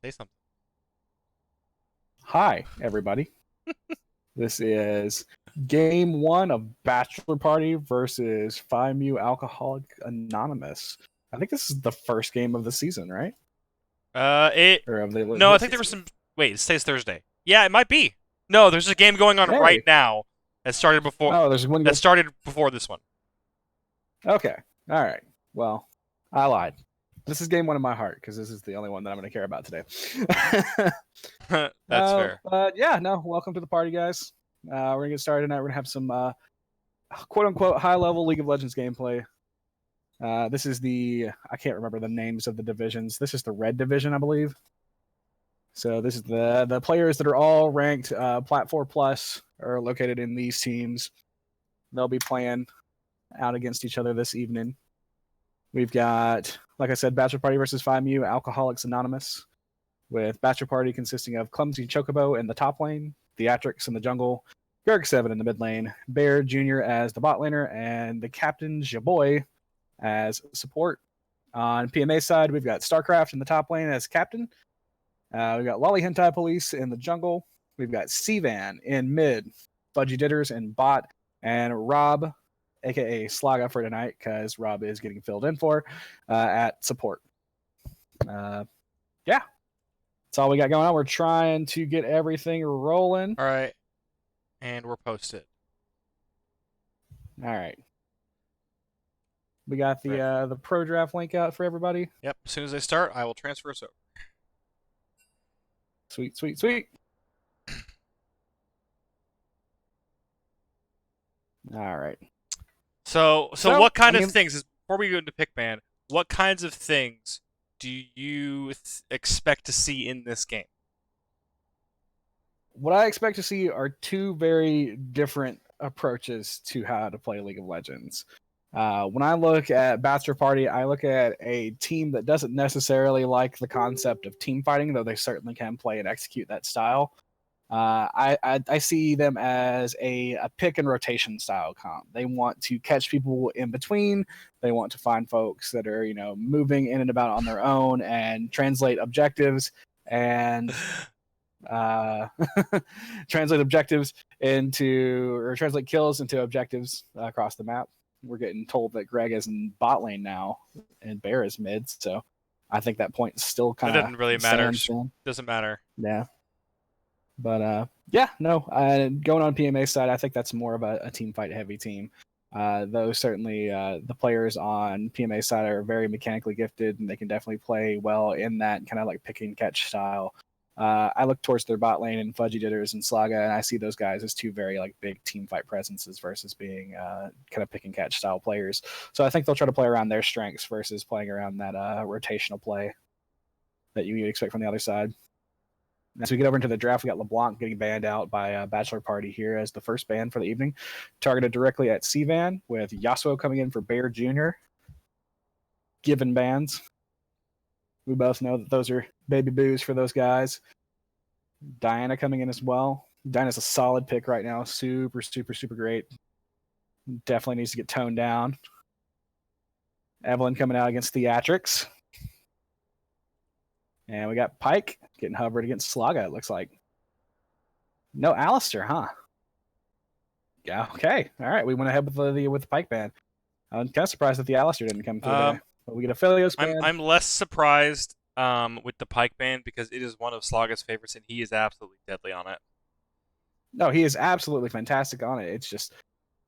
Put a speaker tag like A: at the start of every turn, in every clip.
A: Say something.
B: Hi, everybody. This is game one of Bachelor Party versus Phi Mu Alcoholic Anonymous. I think this is the first game of the season, right?
A: It.
B: Or of
A: No, I
B: this
A: think there was
B: season.
A: some. Wait, today's Thursday. Yeah, it might be. No, there's a game going on right
B: Hey.
A: now that started before.
B: Oh, there's one
A: That
B: game.
A: started before this one.
B: Okay. All right. Well, I lied. This is game one in my heart because this is the only one that I'm going to care about today.
A: That's fair.
B: But yeah, no, welcome to the party, guys. We're going to get started tonight. We're going to have some quote unquote high level League of Legends gameplay. This is I can't remember the names of the divisions. This is the red division, I believe. So this is the players that are all ranked Plat 4 plus are located in these teams. They'll be playing out against each other this evening. We've got, like I said, Bachelor Party versus Phi Mu Alcoholics Anonymous, with Bachelor Party consisting of Clumsy Chocobo in the top lane, Theatrics in the jungle, Gerg7 in the mid lane, Bear Jr. as the bot laner, and the Captain Jaboy as support. On PMA side, we've got StarCraft in the top lane as captain. We've got Lolly Hentai Police in the jungle. We've got Cvan in mid, Fudgy Ditters in bot, and Rob, aka Slaga for tonight, because Rob is getting filled in for at support. Yeah, that's all we got going on. We're trying to get everything rolling.
A: All right, and we're posted.
B: All right. We got
A: Right.
B: the pro draft link out for everybody.
A: Yep. As soon as I start, I will transfer us over.
B: Sweet, sweet, sweet. All right.
A: So what
B: I
A: kind of
B: mean,
A: things before we go into pick ban? What kinds of things do you expect to see in this game?
B: what I expect to see are two very different approaches to how to play League of Legends. When I look at Bachelor Party, I look at a team that doesn't necessarily like the concept of team fighting, though they certainly can play and execute that style. I see them as a pick and rotation style comp. They want to catch people in between. They want to find folks that are moving in and about on their own and translate objectives and uh, translate objectives into or translate kills into objectives across the map. We're getting told that Greg is in bot lane now and Bear is mid, so I think that point still
A: That
B: kind
A: doesn't really
B: of
A: matter.
B: stands.
A: Doesn't matter.
B: Yeah. But yeah, no. Going on PMA side, I think that's more of a team fight heavy team. Though certainly the players on PMA side are very mechanically gifted, and they can definitely play well in that kind of like pick and catch style. I look towards their bot lane and Fudgy Ditters and Slaga, and I see those guys as two very like big team fight presences versus being kind of pick and catch style players. So I think they'll try to play around their strengths versus playing around that rotational play that you would expect from the other side. As we get over into the draft, we got LeBlanc getting banned out by Bachelor Party here as the first ban for the evening, targeted directly at Cvan, with Yasuo coming in for Bear Jr. Given bans. We both know that those are baby boos for those guys. Diana coming in as well. Diana's a solid pick right now. Super, super, super great. Definitely needs to get toned down. Evelyn coming out against Theatrics. And we got Pike getting hovered against Slaga, it looks like. No Alistair, huh? Yeah, okay. All right. We went ahead with the Pike ban. I'm kind of surprised that the Alistair didn't come through today. But we get a Philios ban.
A: I'm less surprised with the Pike ban because it is one of Slaga's favorites and he is absolutely deadly on it.
B: No, he is absolutely fantastic on it. It's just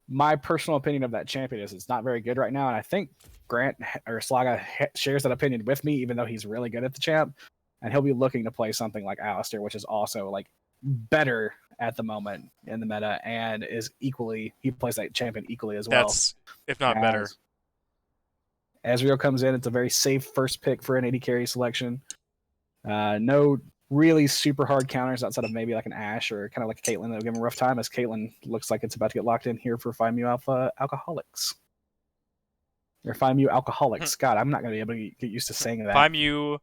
B: my personal opinion of that champion is it's not very good right now. And I think Grant or Slaga shares that opinion with me, even though he's really good at the champ. And he'll be looking to play something like Alistair, which is also like better at the moment in the meta and is equally, he plays that champion equally as well.
A: That's if not better.
B: Ezreal comes in. It's a very safe first pick for an AD carry selection. No really super hard counters outside of maybe like an Ashe or kind of like a Caitlyn that'll give him a rough time, as Caitlyn looks like it's about to get locked in here for Phi Mu Alpha Alcoholics. Or Phi Mu Alcoholics. God, I'm not going to be able to get used to saying that.
A: Phi Mu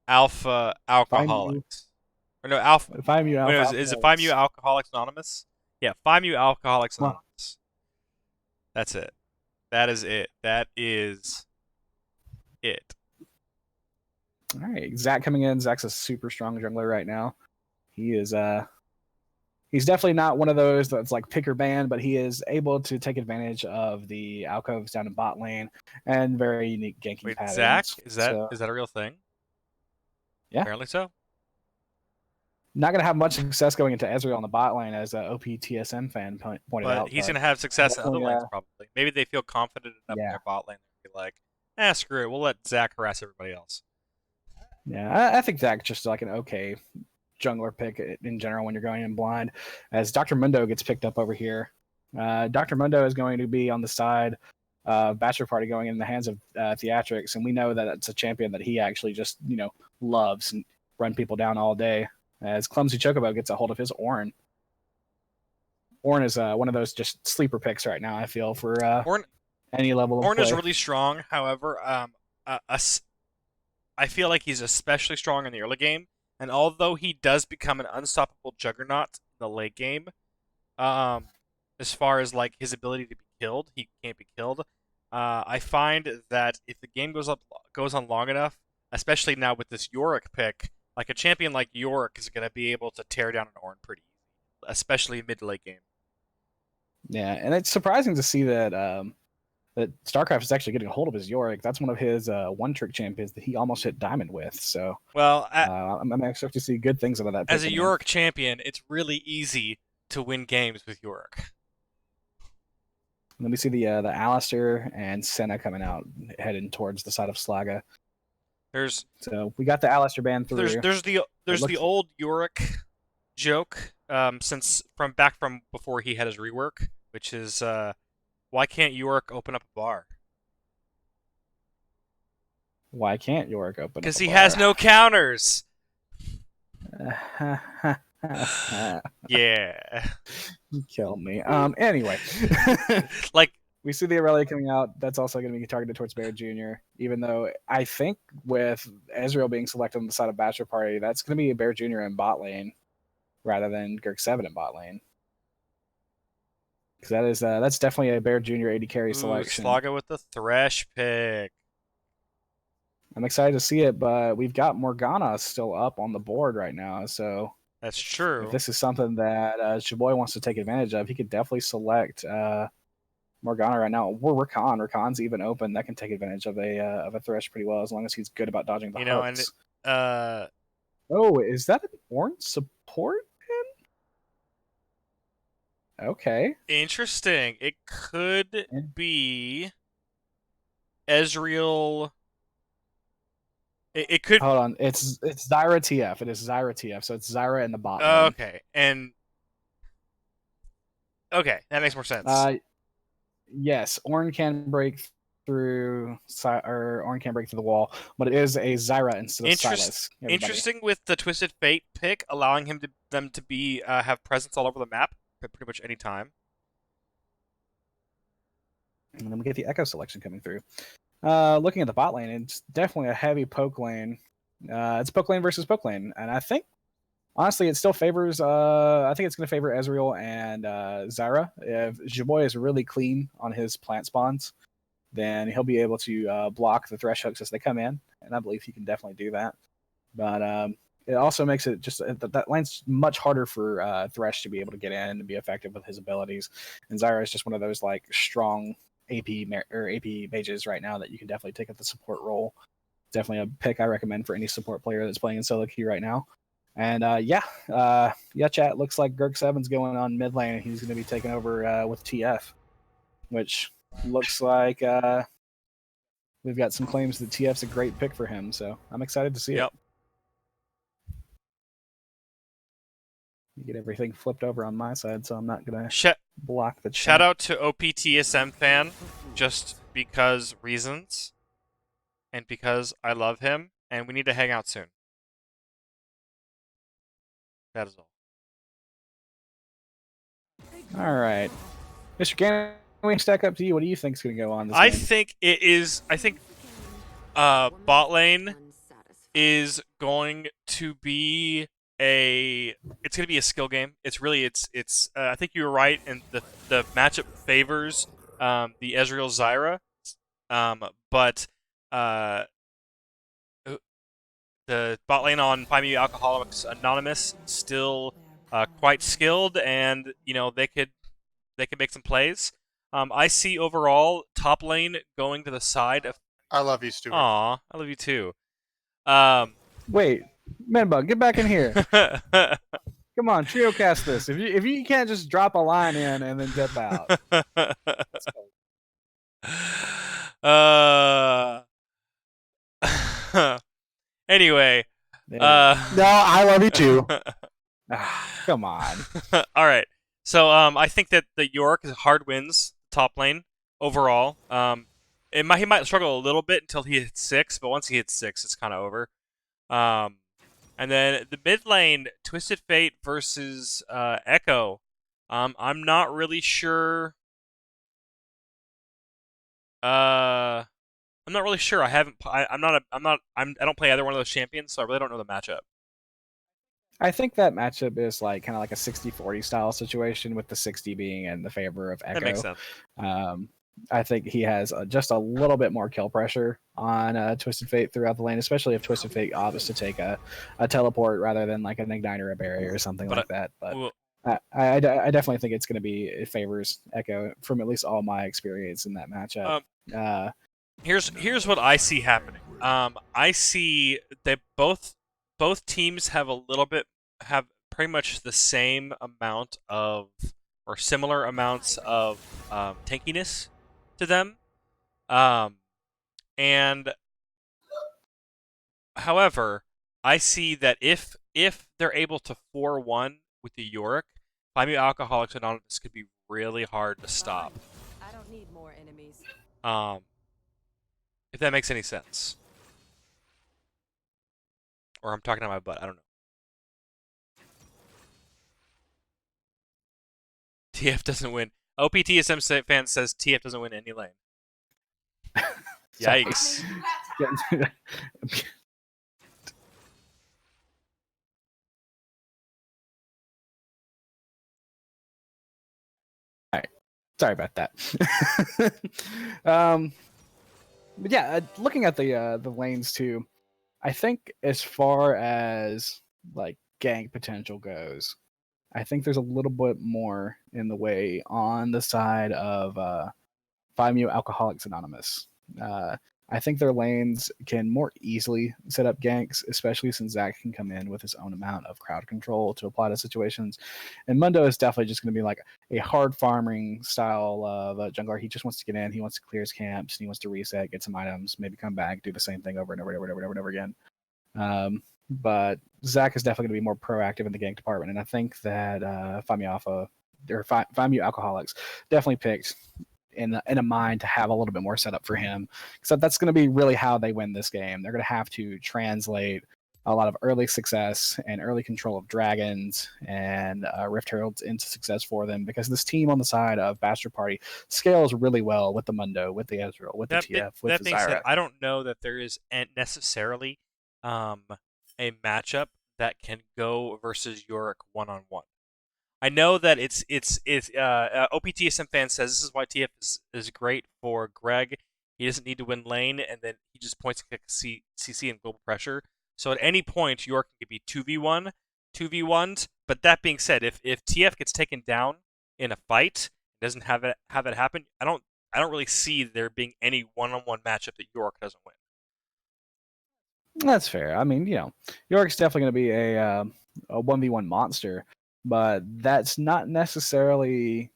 A: Alpha Alcoholics. Or no, Alpha.
B: Phi Mu Alpha.
A: Is it Phi Mu Alcoholics Anonymous? Yeah, Phi Mu Alcoholics Anonymous. That's it. That is it. That is it.
B: All right, Zach coming in. Zach's a super strong jungler right now. He is he's definitely not one of those that's like pick or ban, but he is able to take advantage of the alcoves down in bot lane and very unique ganking
A: Wait, Zach?
B: patterns.
A: Is that
B: So
A: is that a real thing?
B: yeah,
A: Apparently so.
B: not going to have much success going into Ezreal on the bot lane, as a OPTSM fan pointed
A: But
B: out,
A: he's
B: but
A: gonna have success in other
B: definitely,
A: lanes probably. Maybe they feel confident enough in
B: yeah,
A: their bot lane to be like, screw it, we'll let Zach harass everybody else.
B: yeah. I think Zach's just like an okay jungler pick in general when you're going in blind. As Dr. Mundo gets picked up over here, Dr. Mundo is going to be on the side of Bachelor Party going in the hands of Theatrics, and we know that it's a champion that he actually just loves and run people down all day. As Clumsy Chocobo gets a hold of his Ornn. Ornn is one of those just sleeper picks right now. I feel for
A: Ornn,
B: any level of
A: Ornn is
B: play.
A: really strong. However, I feel like he's especially strong in the early game. And although he does become an unstoppable juggernaut in the late game, um, as far as like his ability to be killed, he can't be killed. I find that if the game goes on long enough, especially now with this Yorick pick, like a champion like Yorick is going to be able to tear down an Ornn pretty easy, especially mid to late game.
B: Yeah, and it's surprising to see that StarCraft is actually getting a hold of his Yorick. That's one of his one trick champions that he almost hit diamond with. So
A: Well,
B: I'm expect to see good things out of that pick
A: as a
B: coming in.
A: Yorick champion, it's really easy to win games with Yorick.
B: Let me see the Alistair and Senna coming out, heading towards the side of Slaga.
A: There's
B: So we got the Alistair band
A: there's
B: through.
A: there's the
B: It
A: there's the
B: looks
A: old Yorick joke since from before he had his rework, which is why can't Yorick open up a bar?
B: why can't Yorick open up
A: Because
B: a
A: he has
B: bar?
A: no counters. Yeah.
B: You kill me. Anyway.
A: Like,
B: We see the Aurelia coming out. That's also going to be targeted towards Bear Jr., even though I think with Ezreal being selected on the side of Bachelor Party, that's going to be a Bear Jr. in bot lane rather than Girk 7 in bot lane. Because that's definitely a Bear Jr. AD carry
A: ooh,
B: selection.
A: Slaga with the Thresh pick.
B: I'm excited to see it, but we've got Morgana still up on the board right now. So
A: That's
B: if
A: true.
B: this is something that Shaboy wants to take advantage of, he could definitely select Morgana right now. Or Rakan. Rakan's even open. That can take advantage of a Thresh pretty well as long as he's good about dodging the
A: And
B: hooks.
A: uh,
B: Oh, is that an Ornn support pin? Okay.
A: interesting. It could
B: Yeah.
A: be Ezreal. It could.
B: Hold on. It's Zyra TF. It is Zyra TF. So it's Zyra in the bot lane.
A: Okay, and okay, that makes more sense.
B: Uh, yes, Ornn can break through or Ornn can break through the wall, but it is a Zyra instead of
A: Interest,
B: Sylas. Everybody.
A: interesting with the Twisted Fate pick, allowing them to be have presence all over the map at pretty much any time.
B: And then we get the Echo selection coming through. Looking at the bot lane, it's definitely a heavy poke lane. It's poke lane versus poke lane, and I think honestly, it still favors. I think it's going to favor Ezreal and Zyra. If Jaboy is really clean on his plant spawns, then he'll be able to block the thresh hooks as they come in, and I believe he can definitely do that. But it also makes it just that lane's much harder for Thresh to be able to get in and be effective with his abilities. And Zyra is just one of those like strong AP mages right now that you can definitely take up the support role. Definitely a pick I recommend for any support player that's playing in solo queue right now. And chat. Looks like Girk Seven's going on mid lane, and he's going to be taking over with TF, which looks like we've got some claims that TF's a great pick for him. So I'm excited to see it.
A: Yep.
B: You get everything flipped over on my side, so I'm not gonna block the chat.
A: Shout out to OPTSM fan, just because reasons, and because I love him, and we need to hang out soon. That is all.
B: All right, Mr. Gannon, we stack up to you. What do you think is going to go on this
A: I
B: game?
A: think it is. I think bot lane is going to be it's going to be a skill game. It's really it's I think you were right, and the matchup favors the Ezreal Zyra, but the bot lane on PMAA Alcoholics Anonymous still quite skilled, and they could make some plays. I see overall top lane going to the side of.
C: I love you, Stuart.
A: Aw, I love you too. Um,
B: Wait, Manbug, get back in here. Come on, trio cast this. If you can't just drop a line in and then dip out.
A: uh, anyway,
C: No, I love you too.
B: Come on.
A: all right. So I think that the York hard wins top lane overall. He might struggle a little bit until he hits 6, but once he hits 6, it's kind of over. Um, and then the mid lane, Twisted Fate versus Echo. I'm not really sure. I'm not really sure. I haven't. I'm not. I don't play either one of those champions, so I really don't know the matchup.
B: I think that matchup is like kind of like a 60-40 style situation, with the 60 being in the favor of
A: That makes
B: Echo.
A: sense.
B: I think he has just a little bit more kill pressure on Twisted Fate throughout the lane, especially if Twisted Fate opts to take a teleport rather than like an ignite or a barrier or something
A: But
B: like that. But
A: well,
B: I definitely think it's going to be, it favors Echo from at least all my experience in that matchup.
A: um,
B: Uh,
A: here's what I see happening. I see that both teams have pretty much the same amount of or similar amounts of tankiness to them. Um, and however, I see that if they're able to 4-1 with the Yorick, Find Alcoholics Anonymous could be really hard to stop.
D: I don't need more enemies.
A: Um, if that makes any sense. Or I'm talking out my butt. I don't know. TF doesn't win. OPTSM fan says TF doesn't win any lane. Yikes.
B: All right. Sorry about that. But yeah, looking at the lanes too, I think as far as like gank potential goes, I think there's a little bit more in the way on the side of FIMU Alcoholics Anonymous. Uh, I think their lanes can more easily set up ganks, especially since Zach can come in with his own amount of crowd control to apply to situations. And Mundo is definitely just going to be like a hard farming style of jungler. He just wants to get in, he wants to clear his camps, and he wants to reset, get some items, maybe come back, do the same thing over and over and over and over and over, and over again. But Zach is definitely going to be more proactive in the gank department, and I think that Fami Alpha or Fimu Alcoholics definitely picked in a mind to have a little bit more setup for him. So that's going to be really how they win this game. They're going to have to translate a lot of early success and early control of dragons and Rift Heralds into success for them, because this team on the side of Bastard Party scales really well with the Mundo, with the Ezreal, with the TF, with
A: That
B: the
A: being said,
B: Zyra.
A: I don't know that there is necessarily a matchup that can go versus Yorick 1-on-1. I know that it's OPTSM fan says this is why TF is great for Greg. He doesn't need to win lane, and then he just points to CC and global pressure. So at any point, York can be 2v1, 2v1s. But that being said, if TF gets taken down in a fight, doesn't have it happen, I don't really see there being any one-on-one matchup that York doesn't win.
B: That's fair. I mean, York's definitely going to be a 1v1 monster, but that's not necessarily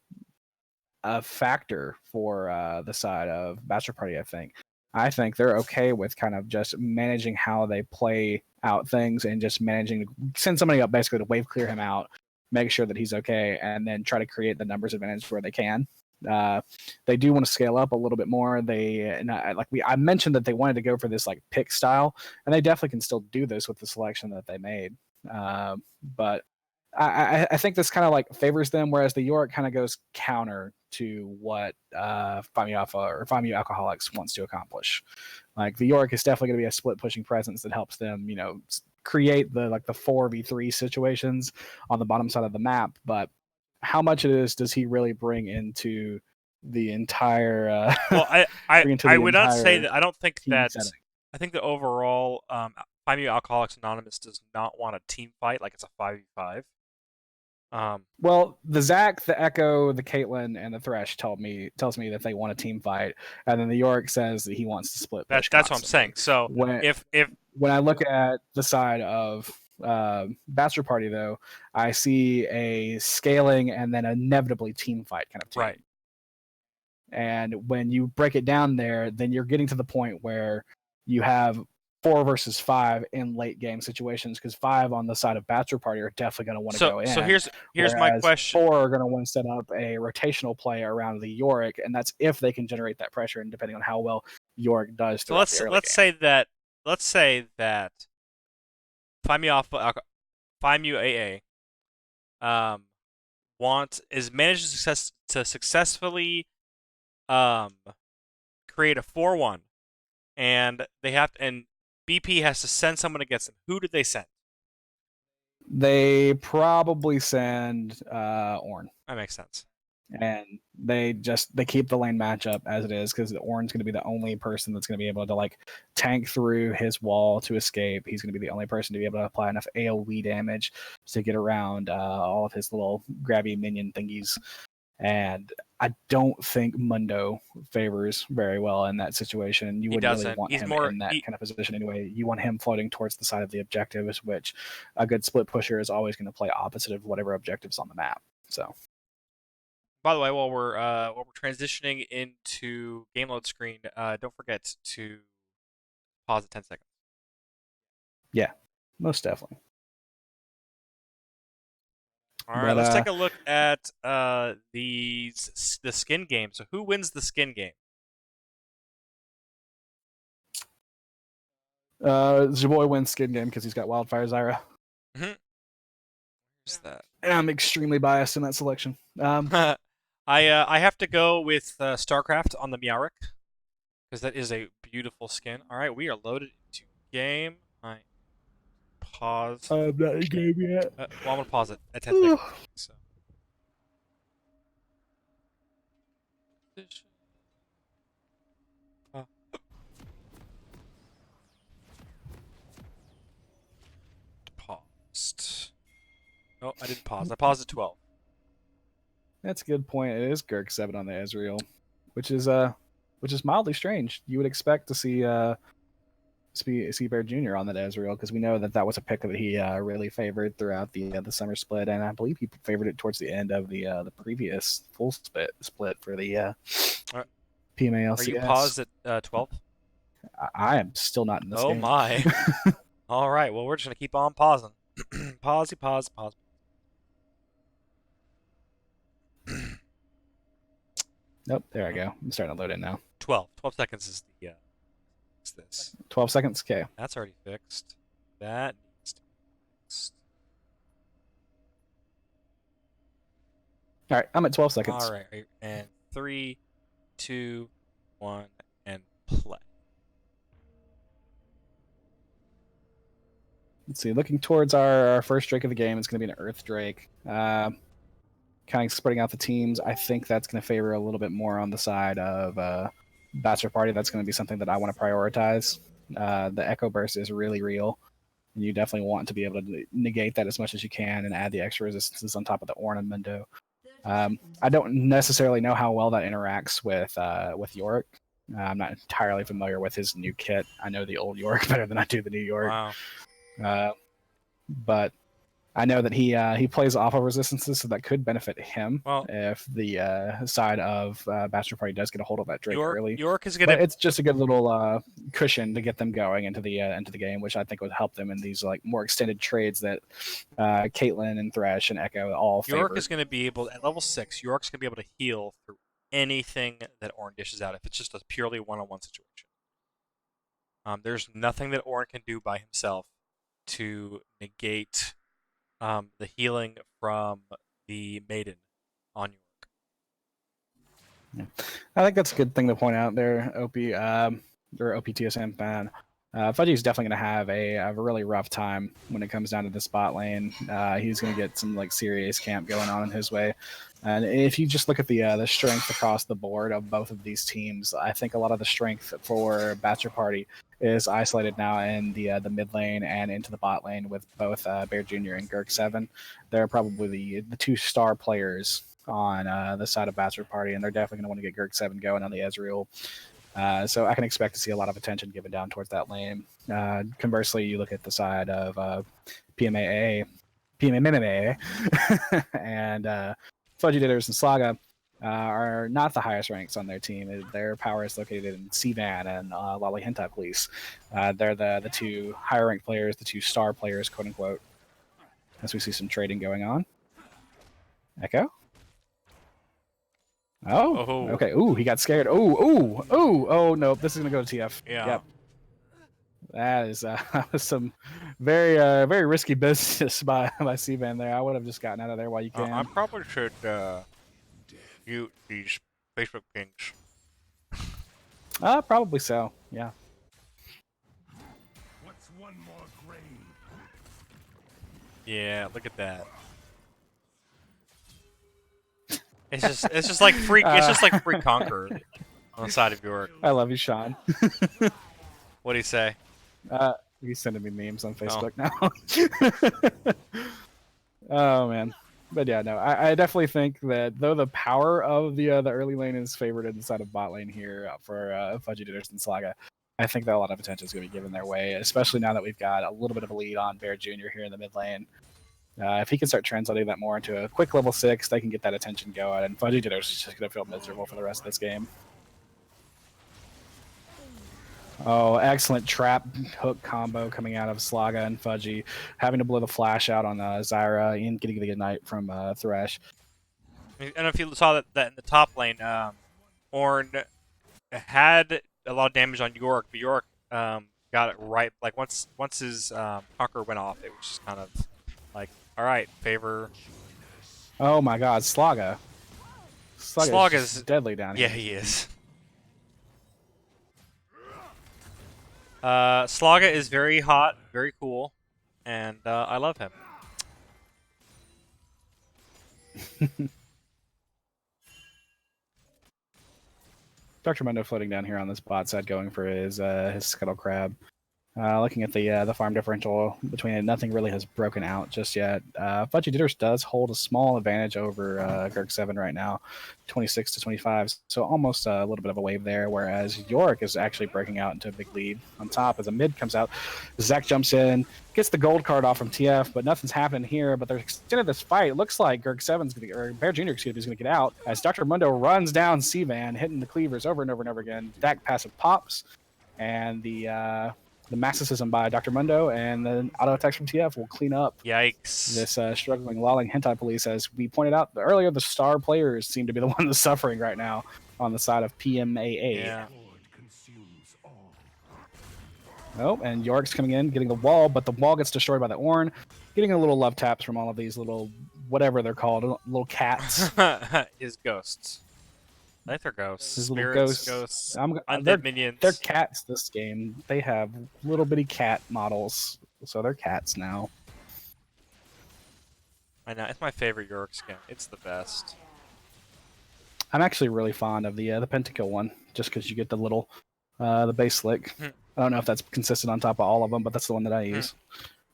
B: a factor for the side of Bachelor Party, I think they're okay with kind of just managing how they play out things and just managing to send somebody up basically to wave clear him out, make sure that he's okay, and then try to create the numbers advantage where they can. They do want to scale up a little bit more. I mentioned that they wanted to go for this like pick style, and they definitely can still do this with the selection that they made. But I think this kind of like favors them, whereas the York kind of goes counter to what Fami Alpha or Fami Alcoholics wants to accomplish. Like the York is definitely going to be a split pushing presence that helps them, create the 4v3 situations on the bottom side of the map. But how much it is does he really bring into the entire?
A: Well,
B: Bring into
A: I
B: the
A: would not say
B: entire
A: that. I don't think
B: team
A: that.
B: setting.
A: I think that overall, Find Me Alcoholics Anonymous does not want a team fight like it's a 5v5.
B: Well, the Zac, the Echo, the Caitlyn, and the Thresh tells me that they want a team fight, and then the York says that he wants to split push.
A: That's what I'm saying. So
B: when
A: if
B: when I look at the side of Bachelor Party, though, I see a scaling and then inevitably team fight kind of team.
A: Right.
B: And when you break it down there, then you're getting to the point where you have 4 versus 5 in late game situations, because 5 on the side of Bachelor Party are definitely going to want to go in.
A: So here's my question.
B: 4 are going to want to set up a rotational play around the Yorick, and that's if they can generate that pressure, and depending on how well Yorick does.
A: So let's say that Find Me AA managed to successfully create a 4-1, and BP has to send someone against them. Who did they send?
B: They probably send Ornn.
A: That makes sense.
B: And they keep the lane matchup as it is, because Ornn's going to be the only person that's going to be able to like tank through his wall to escape. He's going to be the only person to be able to apply enough AoE damage to get around all of his little grabby minion thingies. And I don't think Mundo favors very well in that situation. You wouldn't really want him in that kind of position anyway. You want him floating towards the side of the objectives, which a good split pusher is always going to play opposite of whatever objectives on the map. So,
A: by the way, while we're transitioning into game load screen, don't forget to pause at 10 seconds.
B: Yeah, most definitely.
A: All right, let's take a look at the skin game. So who wins the skin game?
B: Zaboy wins skin game because he's got Wildfire Zyra.
A: Mm-hmm. Who's that?
B: And I'm extremely biased in that selection.
A: I have to go with StarCraft on the Meowric, because that is a beautiful skin. All right, we are loaded into game. Pause.
B: I'm not in game yet.
A: Well, I'm gonna pause it at 10 seconds. So. Paused. No, I didn't pause. I paused at 12.
B: That's a good point. It is Gurk 7 on the Ezreal, which is mildly strange. You would expect to see Bear Jr. on that Ezreal, because we know that was a pick that he really favored throughout the summer split, and I believe he favored it towards the end of the previous full split for the PMAA.
A: Are you paused at 12?
B: I am still not in this game.
A: Oh my! All right, well we're just gonna keep on pausing. Pause.
B: Nope, there I go. I'm starting to load in now.
A: 12 seconds is the this.
B: 12 seconds. Okay.
A: That's already fixed. That needs to be fixed.
B: All right, I'm at 12 seconds.
A: All right, and 3, 2, 1, and play.
B: Let's see. Looking towards our first Drake of the game, it's going to be an Earth Drake. Kind of spreading out the teams. I think that's going to favor a little bit more on the side of Bachelor Party. That's going to be something that I want to prioritize. The Echo Burst is really real, and you definitely want to be able to negate that as much as you can and add the extra resistances on top of the Ornn and Mundo. I don't necessarily know how well that interacts with Yorick. I'm not entirely familiar with his new kit. I know the old Yorick better than I do the new Yorick.
A: Wow.
B: But I know that he plays off of resistances, so that could benefit him if the side of Bachelor Party does get a hold of that Drake early.
A: York is gonna.
B: But it's just a good little cushion to get them going into the game, which I think would help them in these like more extended trades that Caitlyn and Thresh and Echo all favor.
A: York is going to be able at level 6. York's going to be able to heal through anything that Ornn dishes out if it's just a purely one-on-one situation. There's nothing that Ornn can do by himself to negate the healing from the Maiden on York.
B: Yeah. I think that's a good thing to point out there, OP, or OPTSM fan. Fudgy's definitely going to have a really rough time when it comes down to the spot lane. He's going to get some like serious camp going on in his way. And if you just look at the strength across the board of both of these teams, I think a lot of the strength for Bachelor Party is isolated now in the mid lane and into the bot lane with both Bear Jr. and Gurk7. They're probably the two star players on the side of Bastard Party, and they're definitely going to want to get Gurk7 going on the Ezreal. So I can expect to see a lot of attention given down towards that lane. Conversely, you look at the side of PMAA, and Fudgy Ditters and Slaga are not the highest ranks on their team. Their power is located in Sivan and Lolly Hentai Police. They're the two higher ranked players, the two star players, quote unquote. As we see some trading going on. Echo? Oh, okay. Ooh, he got scared. Oh, no. This is going to go to TF.
A: Yeah.
B: Yep. That is some very risky business by Sivan there. I would have just gotten out of there while you can.
A: I probably should mute these Facebook pings.
B: Probably so. Yeah.
E: What's one more grave?
A: Yeah, look at that. It's just like free. It's just like free Conqueror on the side of York.
B: I love you, Sean.
A: What do you say?
B: He's sending me memes on Facebook now. Oh man, but yeah, no, I definitely think that though the power of the early lane is favored in the side of bot lane here for Fudgy Ditters and Slaga, I think that a lot of attention is going to be given their way, especially now that we've got a little bit of a lead on Bear Jr. here in the mid lane. If he can start translating that more into a quick level 6, they can get that attention going, and Fudgy Ditters is just going to feel miserable for the rest of this game. Oh, excellent trap hook combo coming out of Slaga and Fudgy, having to blow the flash out on Zyra and getting the ignite from Thresh.
A: I don't know if you saw that in the top lane, Ornn had a lot of damage on York, but York got it right. Like once his Conqueror went off, it was just kind of like, all right, favor.
B: Oh my God, Slaga. Slaga is deadly down here.
A: Yeah, he is. Slaga is very hot, very cool, and I love him.
B: Dr. Mundo floating down here on this bot side, going for his Scuttle Crab. Looking at the farm differential between it, nothing really has broken out just yet. Fudgy Ditters does hold a small advantage over Gurk7 right now, 26 to 25, so almost a little bit of a wave there, whereas York is actually breaking out into a big lead. On top, as a mid comes out, Zach jumps in, gets the gold card off from TF, but nothing's happening here, but they're extending this fight. It looks like Gurk7's going to, or Bear Jr., excuse me, is going to get out, as Dr. Mundo runs down Sivan, hitting the cleavers over and over and over again. Dak passive pops, and the Maxicism by Dr. Mundo and then auto attacks from TF will clean up
A: Yikes.
B: this struggling, lolling Hentai Police. As we pointed out earlier, the star players seem to be the ones suffering right now on the side of PMAA.
A: Yeah.
B: Oh, and York's coming in, getting the wall, but the wall gets destroyed by the Ornn. Getting a little love taps from all of these little, whatever they're called, little cats.
A: His ghosts. I think they're ghosts.
B: His
A: Spirits,
B: little ghosts.
A: ghosts.
B: Undead
A: minions.
B: They're cats this game. They have little bitty cat models, so they're cats now.
A: I know. It's my favorite York skin. It's the best.
B: I'm actually really fond of the Pentakill one, just because you get the little, the base slick. I don't know if that's consistent on top of all of them, but that's the one that I use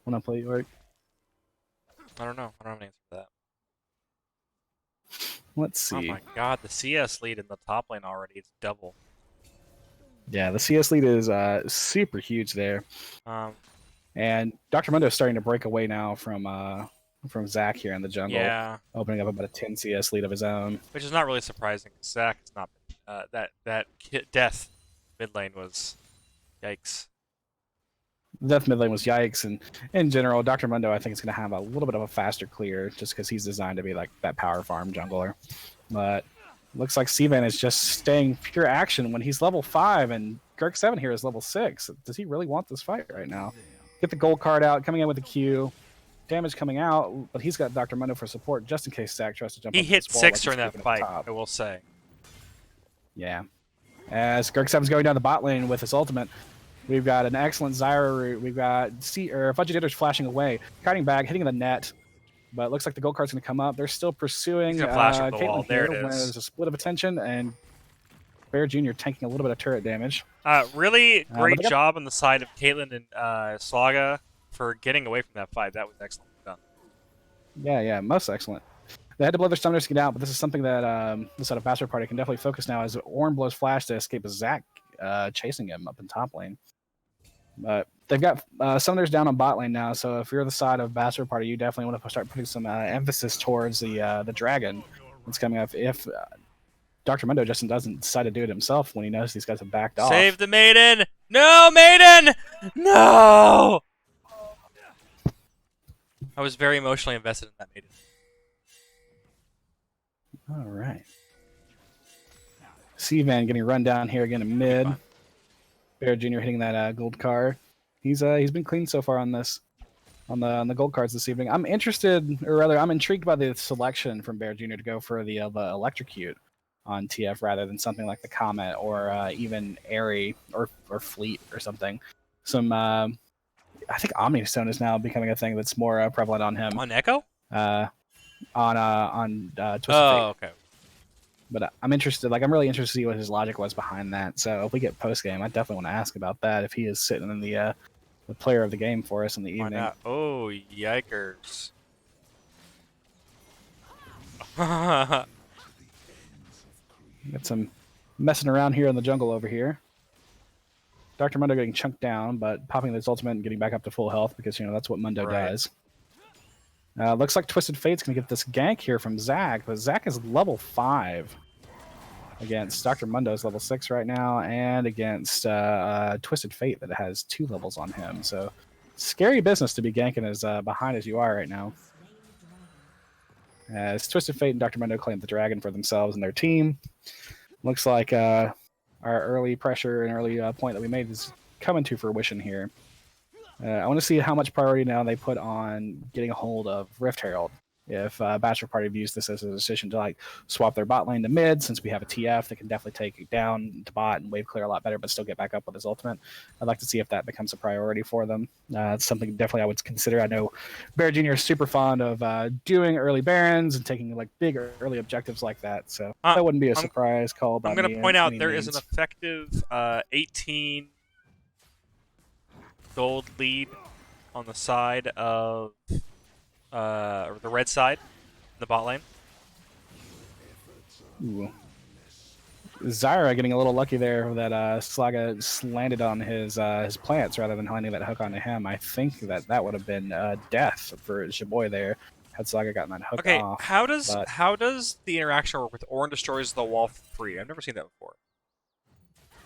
B: when I play York.
A: I don't know. I don't have an answer for that.
B: Let's see.
A: Oh my God, the CS lead in the top lane already. It's double.
B: Yeah, the CS lead is super huge there. And Dr. Mundo is starting to break away now from Zach here in the jungle.
A: Yeah.
B: Opening up about a 10 CS lead of his own.
A: Which is not really surprising. Zach is not. That death mid lane was yikes.
B: Death mid lane was yikes, and in general, Dr. Mundo I think is going to have a little bit of a faster clear just because he's designed to be like that power farm jungler. But looks like Sivan is just staying pure action when he's level 5, and Gurk7 here is level 6. Does he really want this fight right now? Get the gold card out, coming in with the Q. Damage coming out, but he's got Dr. Mundo for support just in case Zach tries to jump.
A: He
B: up
A: hit
B: this wall
A: 6
B: like
A: during
B: he's
A: that
B: keeping
A: fight,
B: at the top.
A: I will say.
B: Yeah. As Gurk7's going down the bot lane with his ultimate, we've got an excellent Zyra route. We've got Fudgy Ditters flashing away, kiting back, hitting the net. But it looks like the gold card's going to come up. They're still pursuing
A: He's gonna flash up the wall.
B: Caitlyn
A: There
B: here
A: it
B: when
A: is.
B: there's a split of attention, and Bear Jr. tanking a little bit of turret damage.
A: Really great
B: they got-
A: job on the side of Caitlyn and Slaga for getting away from that fight. That was excellent done.
B: Yeah, most excellent. They had to blow their summoners to get out, but this is something that the side of Bastard Party can definitely focus now as Ornn blows Flash to escape Zac chasing him up in top lane. But they've got summoners down on bot lane now, so if you're the side of Bastard Party, you definitely want to start putting some emphasis towards the dragon that's coming up. If Dr. Mundo just doesn't decide to do it himself when he knows these guys have backed off.
A: Save the maiden! No, maiden! No! I was very emotionally invested in that maiden.
B: All right. C-Van getting run down here again in mid. Bear Jr. hitting that gold card. He's been clean so far on this, on the gold cards this evening. I'm interested, or rather, I'm intrigued by the selection from Bear Jr. to go for the electrocute on TF rather than something like the Comet or even Airy or Fleet or something. Some I think Omnistone is now becoming a thing that's more prevalent on him.
A: On Echo?
B: On Twisted Fate.
A: Oh, okay.
B: But I'm interested. Like, I'm really interested to see what his logic was behind that. So if we get post game, I definitely want to ask about that. If he is sitting in the player of the game for us in the
A: Why
B: evening.
A: not? Oh, yikers!
B: Got some messing around here in the jungle over here. Dr. Mundo getting chunked down, but popping this ultimate and getting back up to full health because that's what Mundo
A: Right.
B: does. Looks like Twisted Fate's gonna get this gank here from Zac, but Zac is level 5 against Dr. Mundo's level 6 right now, and against Twisted Fate that has 2 levels on him. So scary business to be ganking as behind as you are right now. As Twisted Fate and Dr. Mundo claim the dragon for themselves and their team. Looks like our early pressure and early point that we made is coming to fruition here. I want to see how much priority now they put on getting a hold of Rift Herald. If Bachelor Party views this as a decision to swap their bot lane to mid, since we have a TF that can definitely take it down to bot and wave clear a lot better, but still get back up with his ultimate. I'd like to see if that becomes a priority for them. It's something definitely I would consider. I know Bear Jr. is super fond of doing early Barons and taking big early objectives like that, so that wouldn't be a surprise call.
A: I'm going to point out there is an effective 18 gold lead on the side of or the red side, the bot lane.
B: Ooh. Zyra getting a little lucky there that Slaga landed on his plants rather than landing that hook onto him. I think that would have been death for Shaboy there had Slaga gotten that hook off.
A: How does the interaction work with Ornn destroys the wall for free? I've never seen that before.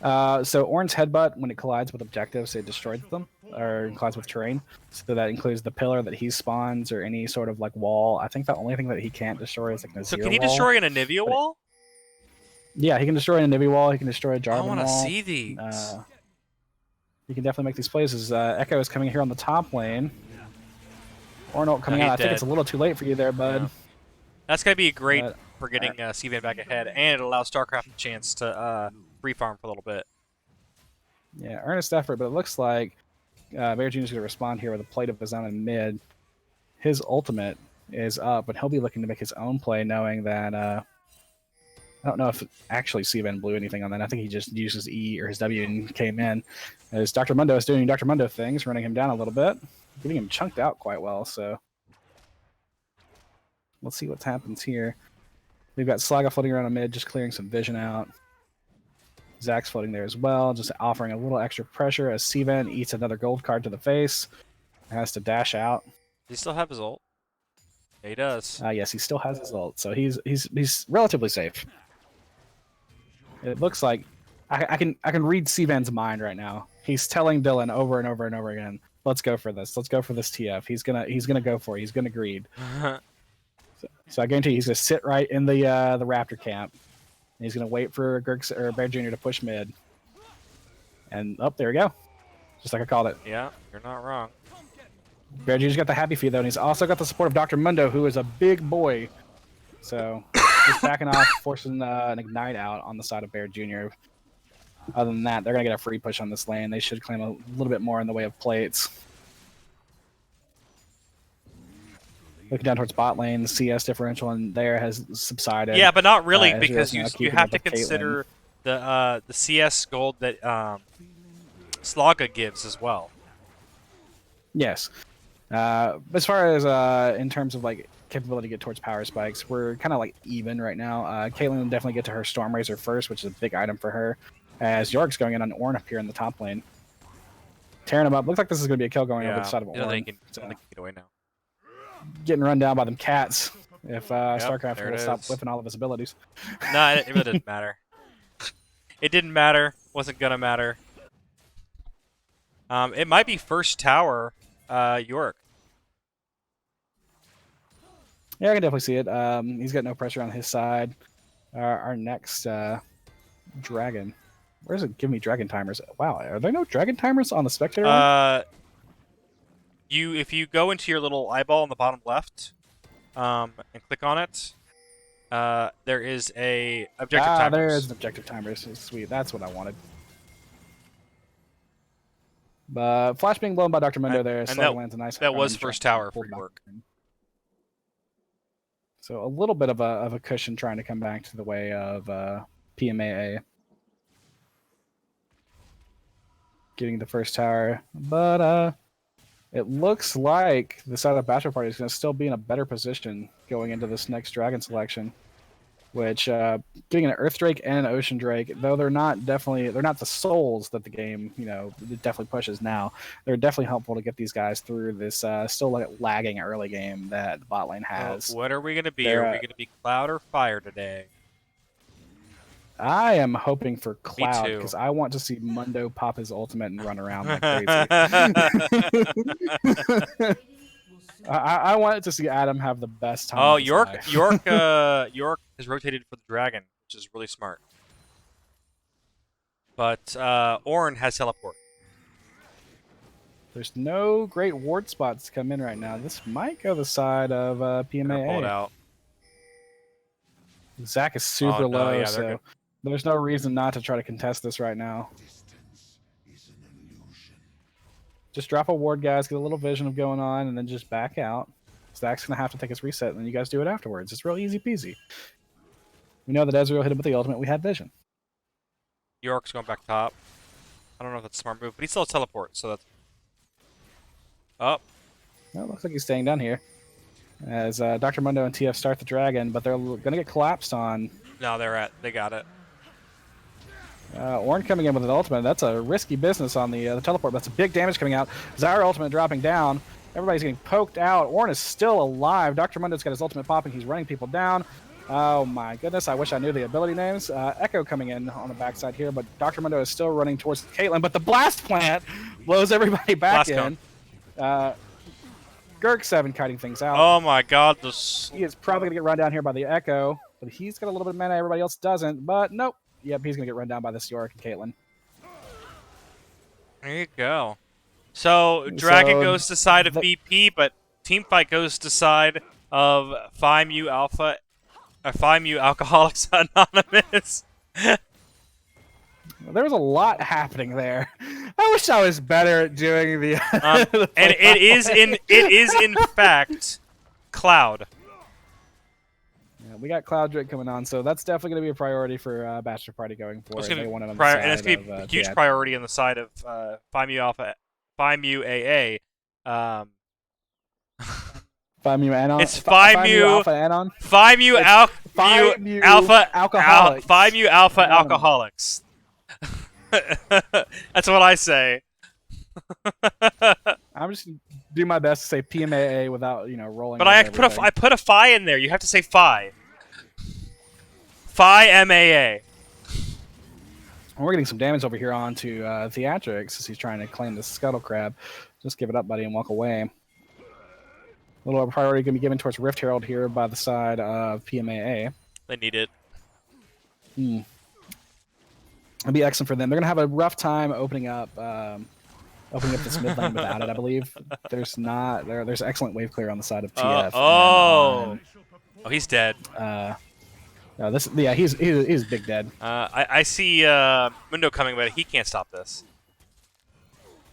B: So Ornn's headbutt, when it collides with objectives, it destroys them, or collides with terrain. So that includes the pillar that he spawns or any sort of wall. I think the only thing that he can't destroy is a
A: So
B: Nazir
A: can he
B: wall.
A: destroy an Anivia wall?
B: Yeah, he can destroy an Anivia wall. He can destroy a Jarvan
A: I want to
B: wall.
A: see these.
B: He can definitely make these plays. As Echo is coming here on the top lane. Ornn coming out. I think it's a little too late for you there, bud.
A: Yeah. That's going to be great for getting C-Van back ahead, and it allows StarCraft a chance to free farm for a little bit.
B: Yeah, earnest effort, but it looks like Bear Jr. is going to respond here with a plate of his own in mid. His ultimate is up, but he'll be looking to make his own play, knowing that I don't know if actually C-Van blew anything on that. I think he just used his E or his W and came in. As Dr. Mundo is doing Dr. Mundo things, running him down a little bit, getting him chunked out quite well. So let's see what happens here. We've got Slaga floating around a mid, just clearing some vision out. Zac's floating there as well, just offering a little extra pressure as C-Van eats another gold card to the face. Has to dash out.
A: Does he still have his ult? Yeah, he does.
B: Yes, he still has his ult, so he's relatively safe. It looks like I can read C-Van's mind right now. He's telling Dylan over and over and over again, "Let's go for this. Let's go for this TF." He's gonna go for it. He's gonna greed. So I guarantee he's gonna sit right in the Raptor camp. And he's gonna wait for Bear Jr. to push mid. And there we go. Just like I called it.
A: Yeah, you're not wrong.
B: Bear Jr.'s got the happy feed though, and he's also got the support of Dr. Mundo, who is a big boy. So just backing off, forcing an ignite out on the side of Bear Jr. Other than that, they're gonna get a free push on this lane. They should claim a little bit more in the way of plates. Looking down towards bot lane, the CS differential in there has subsided.
A: Yeah, but not really, because
B: you
A: you have to consider the CS gold that Slaga gives as well.
B: Yes. As far as in terms of like capability to get towards power spikes, we're kind of like even right now. Caitlyn will definitely get to her Storm Razor first, which is a big item for her. As York's going in on Ornn up here in the top lane, tearing him up. Looks like this is going to be a kill going over the side of
A: I don't
B: Ornn.
A: think he can get away now.
B: Getting run down by them cats. If
A: Yep,
B: StarCraft
A: there
B: will
A: it
B: stop
A: is.
B: whipping all of his abilities.
A: No, it really didn't matter. It didn't matter. Wasn't gonna matter. It might be first tower, York.
B: Yeah, I can definitely see it. He's got no pressure on his side. Our next dragon. Where does it give me dragon timers? Wow, are there no dragon timers on the spectator one?
A: If you go into your little eyeball on the bottom left, and click on it, there is a objective timers.
B: There is an objective timer. Sweet, that's what I wanted. But Flash being blown by Dr. Mundo there.
A: And
B: Lands a nice
A: that was
B: orange,
A: first tower
B: pulled
A: for
B: back
A: York.
B: in. So a little bit of a cushion trying to come back to the way of PMAA. Getting the first tower. But it looks like the side of Bachelor Party is going to still be in a better position going into this next dragon selection. Which getting an Earth Drake and an Ocean Drake, though they're not the souls that the game it definitely pushes now. They're definitely helpful to get these guys through this still lagging early game that the bot lane has.
A: What are we gonna be? Are we gonna be Cloud or Fire today?
B: I am hoping for Cloud
A: too.
B: because I want to see Mundo pop his ultimate and run around like crazy. I wanted to see Adam have the best time.
A: Oh,
B: of his
A: York
B: life.
A: York has rotated for the dragon, which is really smart. But Ornn has teleport.
B: There's no great ward spots to come in right now. This might go the side of
A: Better pull it
B: PMAA.
A: out.
B: Zach is super
A: Oh, no,
B: low,
A: yeah, they're
B: so
A: good.
B: there's no reason not to try to contest this right now. Just drop a ward, guys, get a little vision of going on, and then just back out. Zach's going to have to take his reset, and then you guys do it afterwards. It's real easy peasy. We know that Ezreal hit him with the ultimate. We had vision.
A: York's going back top. I don't know if that's a smart move, but he still has teleport, so that's... Oh,
B: Well, it looks like he's staying down here. As Dr. Mundo and TF start the dragon, but they're going to get collapsed on.
A: no, they got it.
B: Ornn coming in with an ultimate. That's a risky business on the teleport. That's a big damage coming out. Zyra ultimate dropping down. Everybody's getting poked out. Ornn is still alive. Dr. Mundo's got his ultimate popping. He's running people down. Oh my goodness, I wish I knew the ability names. Echo coming in on the backside here, but Dr. Mundo is still running towards Caitlyn, but the blast plant blows everybody back
A: Blast
B: in. Gurk 7 kiting things out.
A: Oh my god, this...
B: He is probably going to get run down here by the Echo, but he's got a little bit of mana. Everybody else doesn't, but nope. Yep, he's going to get run down by this York and Caitlyn.
A: There you go. So, Dragon
B: So,
A: goes to side of BP, but Teamfight goes to side of Phi Mu Alpha... Phi Mu Alcoholics Anonymous.
B: There was a lot happening there. I wish I was better at doing the. the
A: And it is in fact Cloud.
B: Yeah, we got Cloud Drake coming on, so that's definitely going to be a priority for Bachelor Party going forward.
A: It's gonna
B: They
A: be
B: want it on the
A: and it's
B: side
A: gonna be a
B: of,
A: huge
B: TI.
A: priority on the side of Phi Mu Alpha, Phi Mu AA.
B: Phi Mu Anon.
A: It's Phi Mu
B: Alpha Anon.
A: Phi Mu
B: Phi Mu
A: Alpha
B: Alcoholics.
A: Phi Mu Alpha
B: Anonymous.
A: Alcoholics. That's what I say.
B: I'm just do my best to say PMAA without rolling.
A: But
B: over
A: I
B: everything.
A: put a Phi in there. You have to say Phi. Phi MAA.
B: We're getting some damage over here onto Theatrix as he's trying to claim the Scuttle Crab. Just give it up, buddy, and walk away. A little priority going to be given towards Rift Herald here by the side of PMAA.
A: They need it.
B: It'll be excellent for them. They're going to have a rough time opening up this mid lane without it, I believe. There's excellent wave clear on the side of TF.
A: Oh, he's dead.
B: He's big dead.
A: I see Mundo coming, but he can't stop this.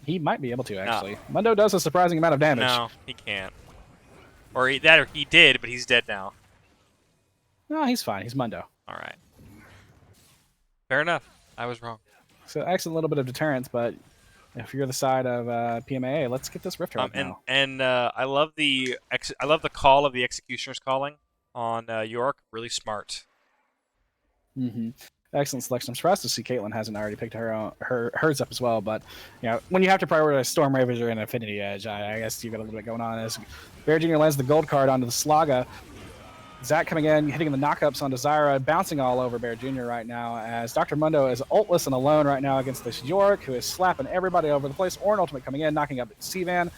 B: He might be able to, actually. Mundo does a surprising amount of damage.
A: No, he can't. Or he did, but he's dead now.
B: No, he's fine. He's Mundo.
A: All right. Fair enough. I was wrong.
B: So excellent little bit of deterrence, but if you're the side of PMAA, let's get this Rift Herald now.
A: I love the call of the Executioner's calling on York. Really smart.
B: Mm-hmm. Excellent selection. I'm surprised to see Caitlyn hasn't already picked hers up as well. But when you have to prioritize Storm Ravager and Affinity Edge, I guess you've got a little bit going on. As Bear Jr. lands the gold card onto the Slaga. Zach coming in, hitting the knockups onto Zyra, bouncing all over Bear Jr. right now, as Dr. Mundo is ultless and alone right now against this York, who is slapping everybody over the place. Ornn ultimate coming in, knocking up Sivan.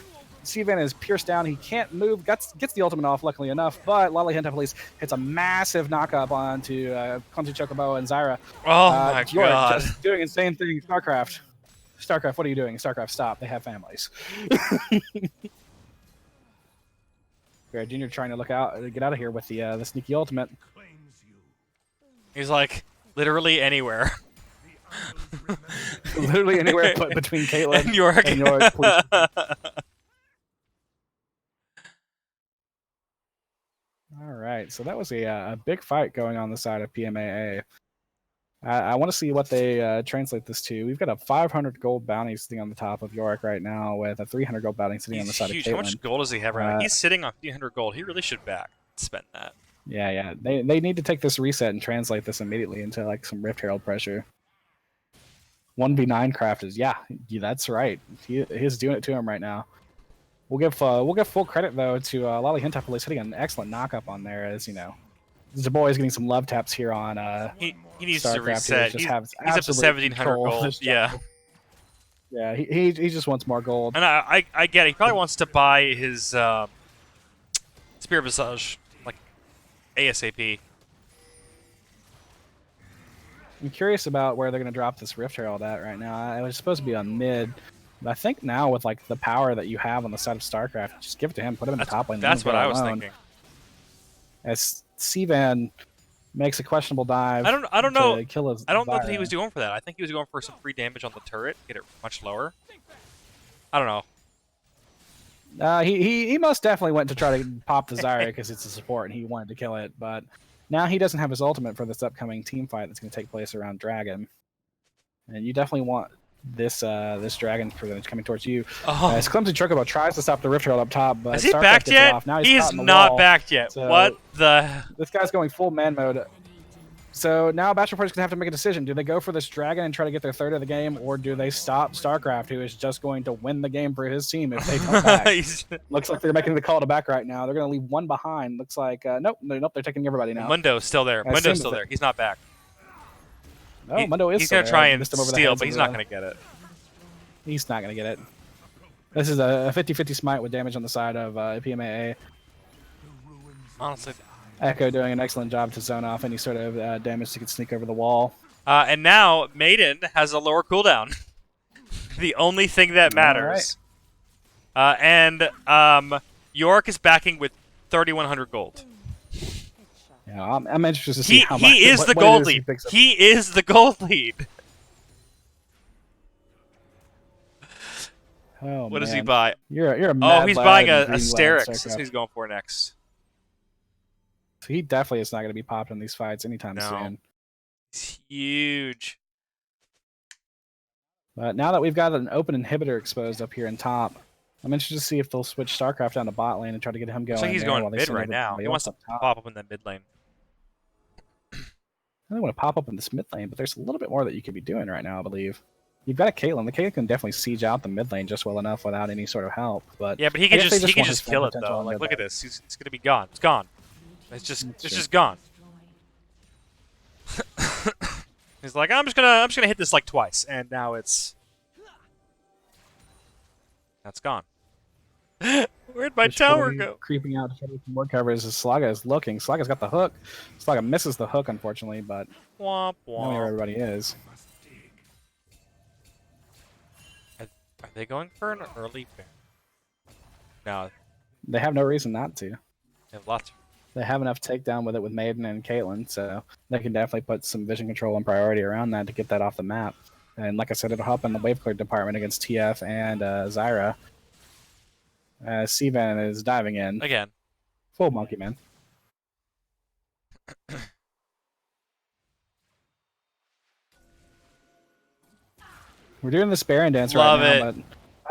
B: Sivan is pierced down. He can't move. Gets the ultimate off, luckily enough, but Lolly Henta Police hits a massive knockup onto Clumsy Chocobo and Zyra.
A: Oh my
B: York
A: god.
B: just doing insane things. StarCraft, what are you doing? StarCraft, stop. They have families. Bear Jr. trying to get out of here with the sneaky ultimate.
A: He's like, literally anywhere.
B: Literally anywhere but between Caitlyn
A: and York.
B: please. All right, so that was a big fight going on the side of PMAA. I want to see what they translate this to. We've got a 500 gold bounty sitting on the top of York right now, with a 300 gold bounty sitting on the side
A: huge.
B: of Caitlyn.
A: How much gold does he have right now? He's sitting on 300 gold. He really should spend that.
B: Yeah. They need to take this reset and translate this immediately into like some Rift Herald pressure. 1v9 craft is that's right. He's doing it to him right now. We'll give full credit though to Lolly Henta Police hitting an excellent knockup on there, as Zaboy is getting some love taps here on
A: he needs
B: StarCraft
A: to reset. He's up to
B: absolute
A: 1,700 gold. Yeah.
B: Yeah, he just wants more gold.
A: And I get it. He probably wants to buy his Spear Visage like ASAP.
B: I'm curious about where they're going to drop this Rift Herald at right now. It was supposed to be on mid, but I think now with like the power that you have on the side of StarCraft, just give it to him, put him in the top lane.
A: That's what I was thinking.
B: As Sivan makes a questionable dive.
A: I don't know.
B: Kill his
A: I don't know that he
B: Zyra.
A: was going for that. I think he was going for some free damage on the turret, get it much lower. I don't know.
B: He most definitely went to try to pop the Zyra because it's a support and he wanted to kill it, but now he doesn't have his ultimate for this upcoming team fight that's going to take place around Dragon. And you definitely want this Dragon percentage coming towards you.
A: Oh.
B: As Clumsy Chocobo tries to stop the Rift Herald up top, but
A: Is he
B: StarCraft
A: backed
B: gets it
A: yet?
B: off. Now
A: He's
B: caught in the
A: not
B: wall.
A: backed yet.
B: So
A: what the?
B: This guy's going full man mode. So now Bachelor Party's going to have to make a decision. Do they go for this Dragon and try to get their third of the game, or do they stop StarCraft, who is just going to win the game for his team if they come back? Looks like they're making the call to back right now. They're going to leave one behind. Looks like, nope, they're taking everybody now.
A: Mundo's still there. Mundo's still there. He's not back.
B: No, Mundo is
A: He's
B: still
A: going to
B: there.
A: try
B: I
A: and
B: missed him over the
A: steal,
B: heads
A: but
B: of
A: he's
B: the-
A: not going to get it.
B: He's not going to get it. This is a 50-50 smite with damage on the side of PMAA.
A: Honestly.
B: Echo doing an excellent job to zone off any sort of damage to sneak over the wall.
A: And now Maiden has a lower cooldown. The only thing that matters. And York is backing with 3,100 gold.
B: Yeah, I'm interested to see how much.
A: He is the gold lead. He is the gold lead.
B: Oh,
A: what does
B: man.
A: he buy?
B: You're a mad
A: he's
B: lad
A: buying
B: in
A: a
B: green
A: Sterix.
B: lad,
A: That's what he's going for next.
B: So he definitely is not going to be popped in these fights anytime soon.
A: It's huge.
B: But now that we've got an open inhibitor exposed up here in top, I'm interested to see if they'll switch StarCraft down to bot lane and try to get him going.
A: So he's
B: there
A: going
B: while they
A: mid
B: send
A: right now.
B: everybody
A: He wants to
B: else up top.
A: pop up in that mid lane.
B: I don't want to pop up in this mid lane, but there's a little bit more that you could be doing right now, I believe. You've got a Caitlyn. The Caitlyn can definitely siege out the mid lane just well enough without any sort of help. But
A: yeah, but he can
B: I guess they
A: just
B: want his full
A: kill it
B: potential
A: though.
B: on
A: Like,
B: mid
A: look at
B: lane.
A: this. It's gonna be gone. It's gone. It's
B: true.
A: just gone. He's like, I'm just gonna hit this like twice, and now that's gone. Where'd my tower go?
B: Creeping out to try to get some more coverage as Slaga is looking. Slaga's got the hook. Slaga misses the hook, unfortunately, but
A: Womp
B: I know where
A: womp.
B: everybody is.
A: Are they going for an early bear? No,
B: They have no reason not to.
A: they have lots.
B: They have enough takedown with it with Maiden and Caitlyn, so they can definitely put some vision control and priority around that to get that off the map. And like I said, it'll help in the wave clear department against TF and Zyra. Sivan is diving in.
A: Again.
B: Full monkey man. We're doing this Baron dance
A: Love
B: right
A: it.